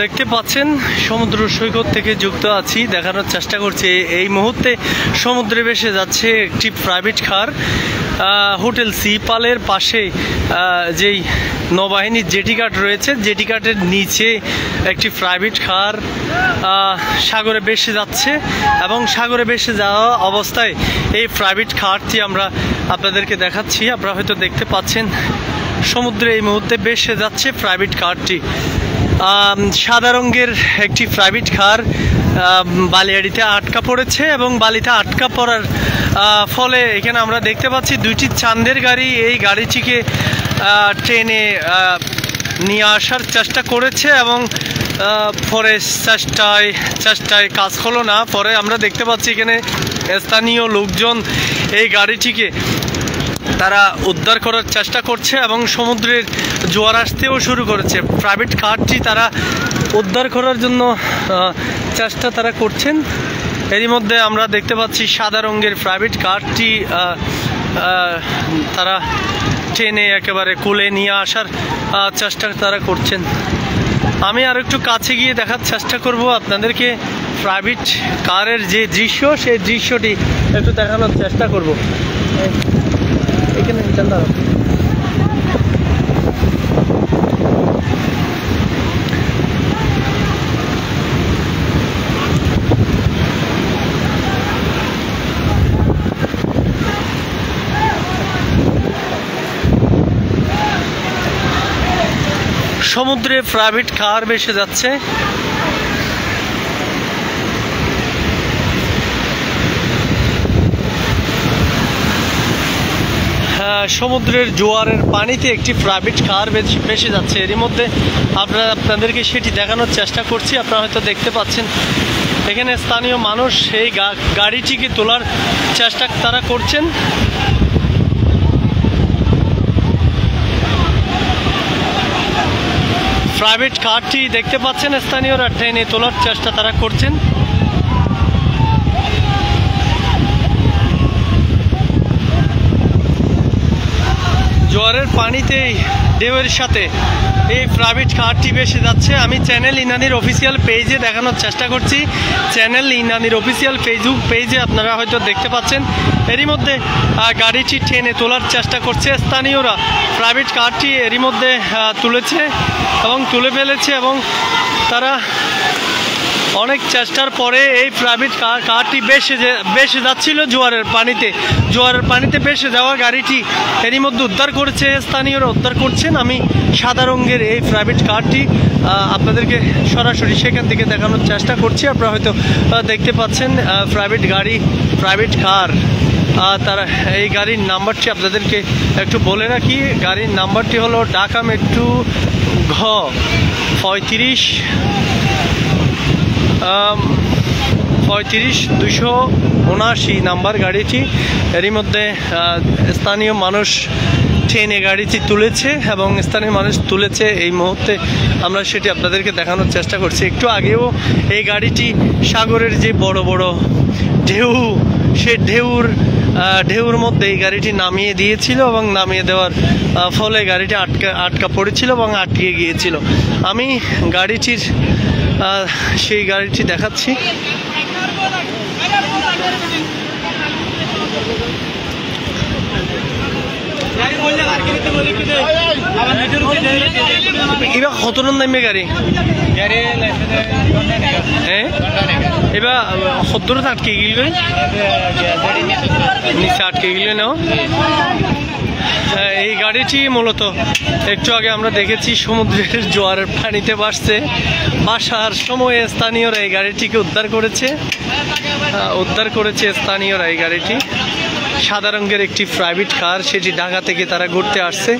দেখতে পাচ্ছেন সমুদ্র সৈকত থেকে যুক্ত আছি, দেখানোর চেষ্টা করছি। এই মুহূর্তে সমুদ্রে ভেসে যাচ্ছে একটি প্রাইভেট কার। হোটেল সিপালের পাশে যেই নৌবাহিনীর জেটি ঘাট রয়েছে, জেটি ঘাটের নিচে একটি প্রাইভেট কার সাগরে ভেসে যাচ্ছে এবং সাগরে ভেসে যাওয়া অবস্থায় এই প্রাইভেট কারটি আমরা আপনাদেরকে দেখাচ্ছি। আপনারা হয়তো দেখতে পাচ্ছেন সমুদ্রে এই মুহূর্তে ভেসে যাচ্ছে প্রাইভেট কারটি। সাদা রঙের একটি প্রাইভেট কার বালিয়াড়িতে আটকা পড়েছে এবং বালিতে আটকা পড়ার ফলে এখানে আমরা দেখতে পাচ্ছি দুইটি চাঁদের গাড়ি এই গাড়িটিকে ট্রেনে নিয়ে আসার চেষ্টা করেছে এবং পরে চেষ্টায় কাজ হলো না। পরে আমরা দেখতে পাচ্ছি এখানে স্থানীয় লোকজন এই গাড়িটিকে তারা উদ্ধার করার চেষ্টা করছে এবং সমুদ্রের জোয়ার আসতেও শুরু করেছে। প্রাইভেট কারটি তারা উদ্ধার করার জন্য চেষ্টা তারা করছেন। এরই মধ্যে আমরা দেখতে পাচ্ছি সাদা রঙের প্রাইভেট কারটি তারা ট্রেনে একেবারে কোলে নিয়ে আসার চেষ্টা তারা করছেন। আমি আর একটু কাছে গিয়ে দেখার চেষ্টা করব আপনাদেরকে প্রাইভেট কারের যে দৃশ্য, সেই দৃশ্যটি একটু দেখানোর চেষ্টা করব। এখানে সমুদ্রে প্রাইভেট কার ভেসে যাচ্ছে। সমুদ্রের জোয়ারের পানিতে একটি প্রাইভেট কার ভেসে যাচ্ছে। এরই মধ্যে আপনাদেরকে সেটি দেখানোর চেষ্টা করছি। আপনারা হয়তো দেখতে পাচ্ছেন এখানে স্থানীয় মানুষ এই গাড়িটিকে তোলার চেষ্টা তারা করছেন। প্রাইভেট কারটি দেখতে পাচ্ছেন স্থানীয়রা ট্রেনে তোলার চেষ্টা তারা করছেন। জোয়ারের পানিতে ঢেউয়ের সাথে এই প্রাইভেট কারটি ভেসে যাচ্ছে। আমি চ্যানেল ইনানির অফিসিয়াল পেজে দেখানোর চেষ্টা করছি। চ্যানেল ইনানির অফিসিয়াল ফেসবুক পেজে আপনারা হয়তো দেখতে পাচ্ছেন। এরই মধ্যে গাড়িটি ট্রেনে তোলার চেষ্টা করছে স্থানীয়রা। প্রাইভেট কারটি এরই মধ্যে তুলেছে এবং তুলে ফেলেছে এবং তারা অনেক চেষ্টার পরে এই প্রাইভেট কারটি ভেসে যাচ্ছিল জোয়ারের পানিতে ভেসে যাওয়া গাড়িটি এরই মধ্যে উদ্ধার করেছে স্থানীয়রা, উদ্ধার করছেন। আমি সাদা রঙের এই প্রাইভেট কারটি আপনাদেরকে সরাসরি সেখান থেকে দেখানোর চেষ্টা করছি। আপনারা হয়তো দেখতে পাচ্ছেন প্রাইভেট কার। তারা এই গাড়ির নাম্বারটি আপনাদেরকে একটু বলে রাখি। গাড়ির নাম্বারটি হলো ঢাকা মেট্রো ঘ 35-279 নাম্বার গাড়িটি। এরই মধ্যে স্থানীয় মানুষ ট্রেনে গাড়িটি তুলেছে এবং স্থানীয় মানুষ তুলেছে। এই মুহূর্তে আমরা সেটি আপনাদেরকে দেখানোর চেষ্টা করছি। একটু আগেও এই গাড়িটি সাগরের যে বড় বড় ঢেউ, সে ঢেউর মধ্যে এই গাড়িটি নামিয়ে দিয়েছিল এবং নামিয়ে দেওয়ার ফলে গাড়িটি আটকা পড়েছিল এবং আটকে গিয়েছিল। আমি সেই গাড়িটি দেখাচ্ছি। এবার কত নামবে গাড়ি? এবার সত্তর আটকে গেল, নিচে আটকে গেল না। এই গাড়িটি মূলত একটু আগে আমরা দেখেছি সমুদ্রের জোয়ারের পানিতে ভাসার সময় স্থানীয়রা এই গাড়িটিকে উদ্ধার করেছে স্থানীয়রা এই গাড়িটি। সাদা রঙের একটি প্রাইভেট কার, সেটি ঢাকা থেকে তারা ঘুরতে আসছে।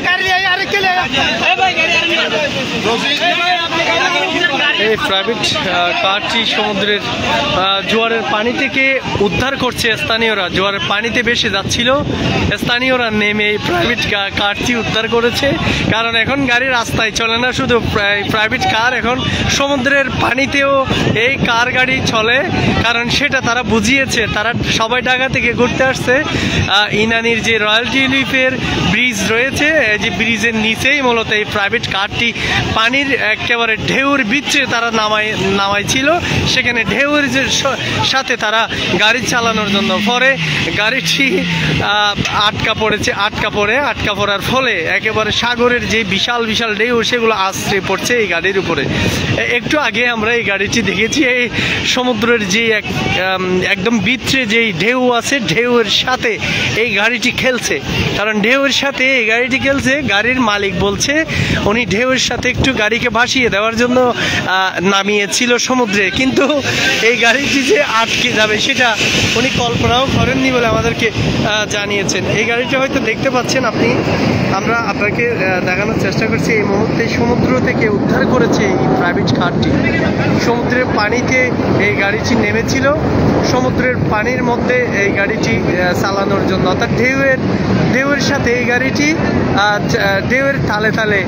গাড়িটি এই প্রাইভেট কারটি সমুদ্রের জোয়ারের পানি থেকে উদ্ধার করছে স্থানীয়রা। জোয়ারের পানিতে ভেসে যাচ্ছিল, স্থানীয়রা নেমে এই প্রাইভেট কারটি উদ্ধার করেছে। কারণ এখন গাড়ি রাস্তায় চলে না, শুধু প্রাইভেট কার এখন সমুদ্রের পানিতেও এই কার গাড়ি চলে। কারণ সেটা তারা বুঝিয়েছে, তারা সবাই ঢাকা থেকে ঘুরতে আসছে। ইনানির যে রয়্যাল টিউলিপের ব্রিজ রয়েছে, যে ব্রিজের নিচেই মূলত এই প্রাইভেট কারটি পানির একেবারে ঢেউর বিচ্ছে তারা নামাইছিল। সেখানে ঢেউর সাথে তারা গাড়ি চালানোর জন্য পরে গাড়িটি আটকা পড়ার ফলে একেবারে সাগরের যে বিশাল বিশাল ঢেউ সেগুলো আশ্রে পড়ছে এই গাড়ির উপরে। একটু আগে আমরা এই গাড়িটি দেখেছি, এই সমুদ্রের যে একদম বিচ্ছে যেই ঢেউ আছে, ঢেউয়ের সাথে এই গাড়িটি খেলছে। কারণ ঢেউয়ের সাথে এই গাড়িটি খেলছে, গাড়ির মালিক বলছে উনি ঢেউয়ের সাথে একটু গাড়িকে ভাসিয়ে দেওয়ার জন্য নামিয়েছিল সমুদ্রে, কিন্তু এই গাড়িটি যে আটকে যাবে সেটা উনি কল্পনাও করেননি বলে আমাদেরকে জানিয়েছেন। এই গাড়িটা হয়তো দেখতে পাচ্ছেন আপনি, আমরা আপনাকে দেখানোর চেষ্টা করছি। এই মুহূর্তে সমুদ্র থেকে উদ্ধার করেছে এই প্রাইভেট কারটি। সমুদ্রের পানিতে এই গাড়িটি নেমেছিল, সমুদ্রের পানির মধ্যে এই গাড়িটি চালানোর জন্য, অর্থাৎ ঢেউয়ের সাথে এই গাড়িটি ঢেউয়ের তালে তালে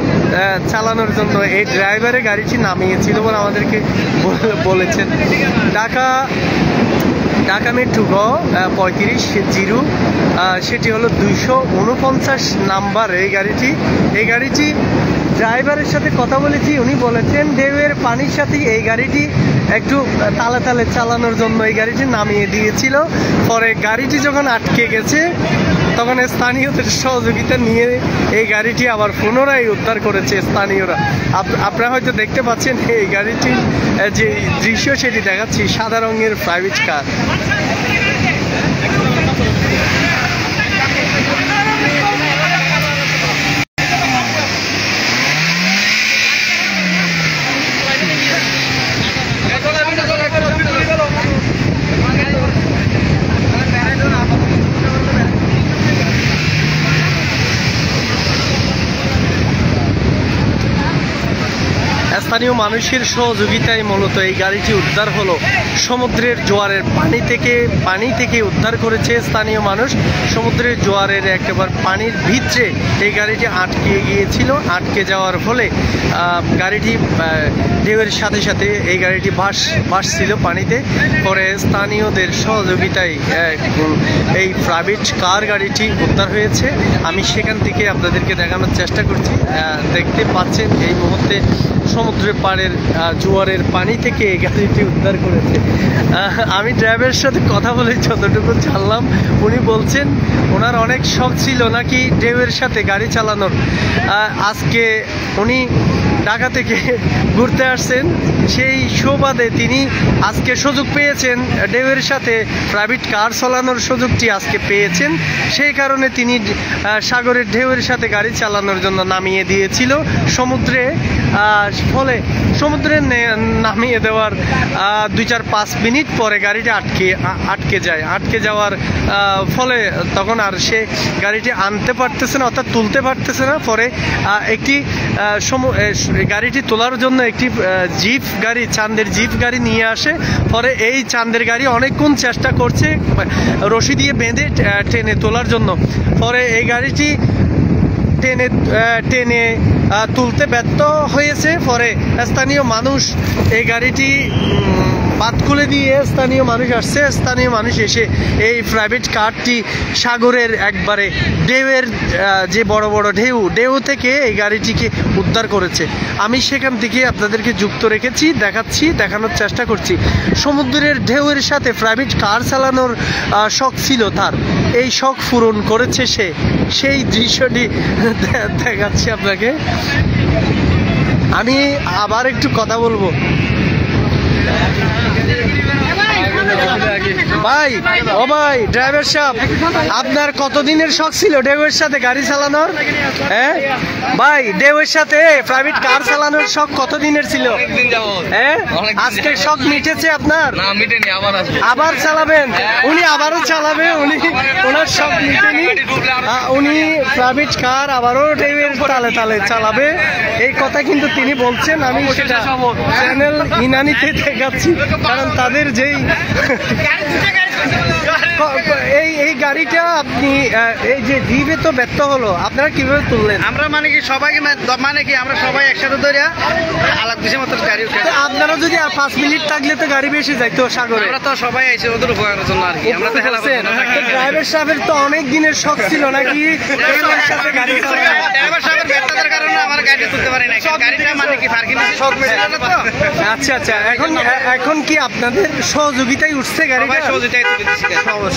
চালানোর জন্য এই ড্রাইভারে গাড়িটি নামিয়েছিল বলে আমাদেরকে বলেছেন। ঢাকা মেট্রো 35 সেটি হলো 249 নাম্বার এই গাড়িটি ড্রাইভারের সাথে কথা বলেছি, উনি বলেছেন ঢেউয়ের পানির সাথে এই গাড়িটি একটু তালে তালে চালানোর জন্য এই গাড়িটি নামিয়ে দিয়েছিল। পরে গাড়িটি যখন আটকে গেছে তখন স্থানীয়দের সহযোগিতা নিয়ে এই গাড়িটি আবার পুনরায় উদ্ধার করেছে স্থানীয়রা। আপনারা হয়তো দেখতে পাচ্ছেন এই গাড়িটির যে দৃশ্য সেটি দেখাচ্ছি, সাদা রঙের প্রাইভেট কার। স্থানীয় মানুষের সহযোগিতায় মূলত এই গাড়িটি উদ্ধার হলো। সমুদ্রের জোয়ারের পানি থেকে উদ্ধার করেছে স্থানীয় মানুষ। সমুদ্রের জোয়ারের একেবারে পানির ভিতরে এই গাড়িটি আটকে গিয়েছিল, আটকে যাওয়ার ফলে গাড়িটি ঢেউয়ের সাথে সাথে এই গাড়িটি ভাসছিল পানিতে। পরে স্থানীয়দের সহযোগিতায় এই প্রাইভেট কার গাড়িটি উদ্ধার হয়েছে। আমি সেখান থেকে আপনাদেরকে দেখানোর চেষ্টা করছি। দেখতে পাচ্ছেন এই মুহূর্তে সমুদ্রের পাড়ের জোয়ারের পানি থেকে এই গাড়িটি উদ্ধার করেছে। আমি ড্রাইভারের সাথে কথা বলে যতটুকু জানলাম, উনি বলছেন ওনার অনেক শখ ছিল নাকি ঢেউয়ের সাথে গাড়ি চালানোর। আজকে উনি ঢাকা থেকে ঘুরতে আসছেন, সেই সুবাদে তিনি আজকে সুযোগ পেয়েছেন, ঢেউয়ের সাথে প্রাইভেট কার চালানোর সুযোগটি আজকে পেয়েছেন। সেই কারণে তিনি সাগরের ঢেউয়ের সাথে গাড়ি চালানোর জন্য নামিয়ে দিয়েছিল সমুদ্রে। ফলে সমুদ্রে নামিয়ে দেওয়ার 2-4-5 মিনিট পরে গাড়িটা আটকে যাওয়ার ফলে তখন আর সে গাড়িটি আনতে পারতেছে না, অর্থাৎ তুলতে পারতেছে না। পরে একটি গাড়িটি তোলার জন্য একটি জিপ গাড়ি, চাঁদের জিপ গাড়ি নিয়ে আসে। পরে এই চাঁদের গাড়ি অনেকক্ষণ চেষ্টা করছে রশি দিয়ে বেঁধে টেনে তোলার জন্য। পরে এই গাড়িটি টেনে তুলতে ব্যর্থ হয়েছে। পরে স্থানীয় মানুষ এই গাড়িটি বাদ খুলে দিয়ে স্থানীয় মানুষ আসছে। স্থানীয় মানুষ এসে এই প্রাইভেট কারটি সাগরের একবারে ঢেউয়ের যে বড় বড় ঢেউ থেকে এই গাড়িটিকে উদ্ধার করেছে। আমি সেখান থেকে আপনাদেরকে যুক্ত রেখেছি, দেখানোর চেষ্টা করছি। সমুদ্রের ঢেউয়ের সাথে প্রাইভেট কার চালানোর শখ ছিল তার, এই শখ পূরণ করেছে সে। সেই দৃশ্যটি দেখাচ্ছি আপনাকে। আমি আবার একটু কথা বলবো। ভাই, ও ভাই ড্রাইভার সাহেব, আপনার কতদিনের শখ ছিল ঢেউয়ের সাথে গাড়ি চালানোর? হ্যাঁ ভাই, ঢেউয়ের সাথে প্রাইভেট কার চালানোর শখ কতদিনের ছিল? হ্যাঁ, আজকে শখ মিটেছে আপনার? না মিটেনি, আবার চালাবেন? উনি আবারও চালাবে, উনি ওনার শখ মিটেনি, উনি প্রাইভেট কার আবারও ঢেউয়ের তালে তালে চালাবে, এই কথা কিন্তু তিনি বলছেন। আমি সেটা চ্যানেল ইনানিতে দেখাচ্ছি, কারণ তাদের যেই এই গাড়িটা আপনি এই যে দ্বীপে তো ব্যর্থ হলো, আপনারা কিভাবে তুললেন? আমরা মানে কি সবাইকে মানে কি আমরা সবাই একসাথে ধরে আলাপ দেশের মতো গাড়ি, আপনারা যদি 5 মিনিট থাকলে তো গাড়ি বেশি যাইতো সাগরে। আমরা তো সবাই আইছি ওদের উপকারের জন্য আর কি। আমরা দেখালাম ড্রাইভার সাহেবের তো অনেক দিনের শখ ছিল নাকি ড্রাইভার সাথে গাড়ি চালানো? ড্রাইভার সাহেবের ব্যর্থতার কারণে আমার গাড়ি তুলতে পারি না, গাড়িটা মানে কি ফার্কিং শখ মেরে না তো। আচ্ছা আচ্ছা, এখন কি আপনাদের সহযোগিতায় উঠছে গাড়িটা? সহযোগিতায় তুলে দিচ্ছি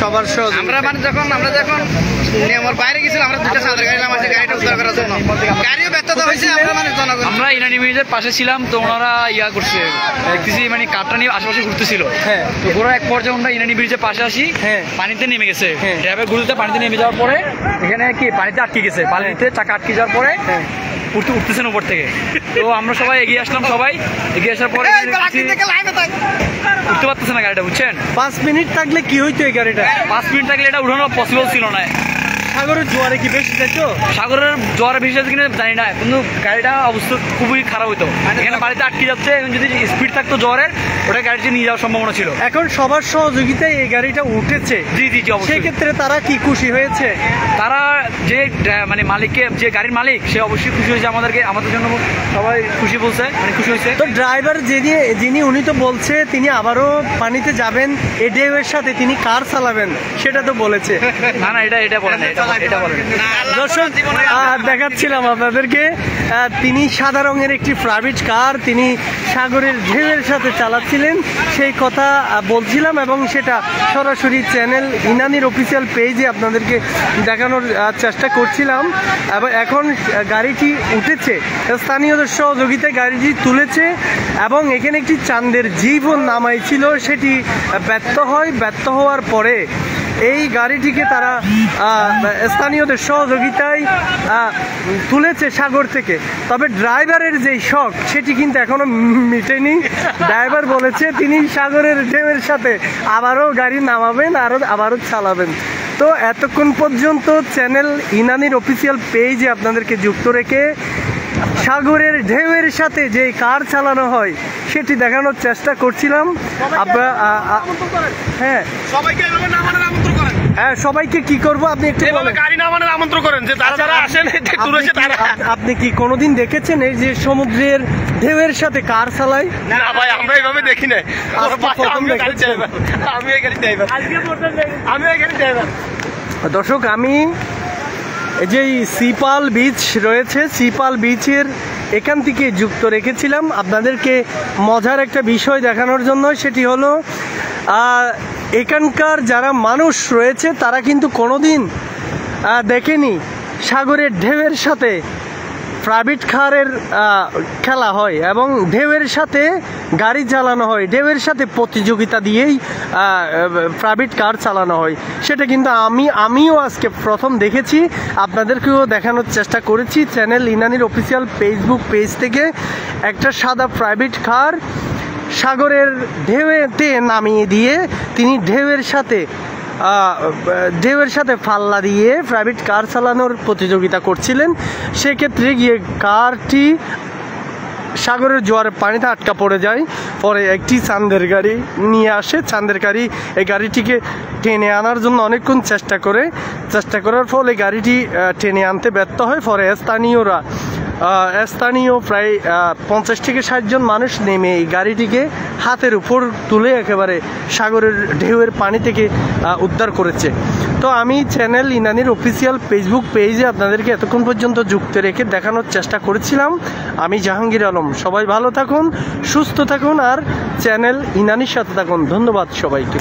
সবার সহযোগিতা। আমরা মানে যখন আমার বাইরে গেছিলাম, আমরা দুটো সাদের গাড়ি আমার গাড়িটা উদ্ধার করার জন্য, গাড়িও ব্যর্থতা হয়েছে। আমরা মানে জনগণ, আমরা ইনানি ব্রিজের পাশে ছিলাম, তো ওনারা ইয়া করছে দেখতেছি মানে কারটা নিয়ে আশেপাশে ঘুরতেছিল। হ্যাঁ, তো ঘোরা এক পর্যায়ে আমরা ইনানি ব্রিজের পাশে আসি, পানিতে নেমে গেছে, ড্রাইভার ঘুরতে পানিতে নেমে যাওয়ার পরে এখানে কি পানিতে আটকে গেছে, পানিতে চাকা আটকে যাওয়ার পরে উঠতেছেন উপর থেকে। তো আমরা সবাই এগিয়ে আসলাম, সবাই এগিয়ে আসার পরে উঠতে পারতেছে না গাড়িটা, বুঝছেন। 5 মিনিট থাকলে কি হইতো এই গাড়িটা? 5 মিনিট থাকলে এটা উঠানো পসিবল ছিল না। সাগরের জোয়ারে কি বেশি যাইতো? সাগরের জোয়ারে বেশি যাচ্ছে কিনা জানি না, কিন্তু গাড়িটা অবস্থা খুবই খারাপ হইতো। এখানে বাড়িতে আটকে যাচ্ছে, যদি স্পিড থাকতো জোয়ারের, ওটা গাড়িটি নিয়ে যাওয়ার সম্ভাবনা ছিল। এখন সবার সহযোগিতায় এই গাড়িটা উঠেছে। জি জি জি, অবশ্যই। সেক্ষেত্রে তারা কি খুশি হয়েছে? তারা যে মানে মালিককে, যে গাড়ির মালিক, সে অবশ্যই খুশি হয়েছে। আমাদের জন্য সবাই খুশি বলছে, মানে খুশি হয়েছে। তো ড্রাইভার যিনি উনি তো বলছে তিনি আবারও পানিতে যাবেন, এই ঢেউয়ের সাথে তিনি কার চালাবেন, সেটা তো বলেছে। না না, এটা বলে না, এটা বলে না। দর্শক দেখাচ্ছিলাম আপনাদেরকে, তিনি সাদা রঙের একটি প্রাইভেট কার তিনি সাগরের ঢেউয়ের সাথে চালাচ্ছিলেন, সেই কথা বলছিলাম, এবং সেটা সরাসরি চ্যানেল ইনানির অফিসিয়াল পেজে আপনাদেরকে দেখানোর চেষ্টা করছিলাম। এবং এখন গাড়িটি উঠেছে, স্থানীয়দের সহযোগিতায় গাড়িটি তুলেছে, এবং এখানে একটি চাঁদের জীবন নামাইছিল, সেটি ব্যর্থ হয়। ব্যর্থ হওয়ার পরে এই গাড়িটিকে তারা স্থানীয়দের সহযোগিতায় তুলেছে সাগর থেকে। তবে ড্রাইভারের যেই শখ, সেটি কিন্তু এখনো মিটেনি। ড্রাইভার বলেছে তিনি সাগরের ঢেউয়ের সাথে আবারও গাড়ি নামাবেন, আবারও চালাবেন। তো এতক্ষণ পর্যন্ত চ্যানেল ইনানির অফিসিয়াল পেজে আপনাদেরকে যুক্ত রেখে সাগরের ঢেউয়ের সাথে যে কার চালানো হয় সেটি দেখানোর চেষ্টা করছিলাম। হ্যাঁ, সবাইকে কি করবো আপনি একটু গাড়ি নামানোর আমন্ত্রণ করেন, যে যারা আসেন আপনি কি কোনোদিন দেখেছেন এই যে সমুদ্রের ঢেউয়ের সাথে কার চালায়? না ভাই, আমরা এইভাবে দেখি নাই। দর্শক, আমি এই যে সিপাল বিচ রয়েছে, সিপাল বিচের এখান থেকে যুক্ত রেখেছিলাম আপনাদেরকে মজার একটা বিষয় দেখানোর জন্য। সেটি হলো এখানকার যারা মানুষ রয়েছে তারা কিন্তু কোনোদিন দেখেনি সাগরের ঢেউয়ের সাথে প্রাইভেট কারের খেলা হয় এবং ঢেউয়ের সাথে গাড়ি চালানো হয়, ঢেউয়ের সাথে প্রতিযোগিতা দিয়েই প্রাইভেট কার চালানো হয়। সেটা কিন্তু আমিও আজকে প্রথম দেখেছি, আপনাদেরকেও দেখানোর চেষ্টা করেছি। চ্যানেল ইনানির অফিসিয়াল ফেসবুক পেজ থেকে একটা সাদা প্রাইভেট কার সাগরের ঢেউতে নামিয়ে দিয়ে তিনি ঢেউয়ের সাথে পাল্লা দিয়ে প্রাইভেট কার চালানোর প্রতিযোগিতা করছিলেন। সেক্ষেত্রে গিয়ে কারটি সাগরের জোয়ারে পানিতে আটকা পড়ে যায়। পরে একটি চাঁদের গাড়ি নিয়ে আসে, চাঁদের গাড়ি এই গাড়িটিকে টেনে আনার জন্য অনেকক্ষণ চেষ্টা করার ফলে গাড়িটি টেনে আনতে ব্যর্থ হয়। পরে স্থানীয় প্রায় 50 থেকে 60 জন মানুষ নেমে এই গাড়িটিকে হাতের উপর তুলে একেবারে সাগরের ঢেউয়ের পানি থেকে উদ্ধার করেছে। তো আমি চ্যানেল ইনানির অফিসিয়াল ফেসবুক পেজে আপনাদেরকে এতক্ষণ পর্যন্ত যুক্ত রেখে দেখানোর চেষ্টা করেছিলাম। আমি জাহাঙ্গীর আলম। সবাই ভালো থাকুন, সুস্থ থাকুন, আর চ্যানেল ইনানির সাথে থাকুন। ধন্যবাদ সবাইকে।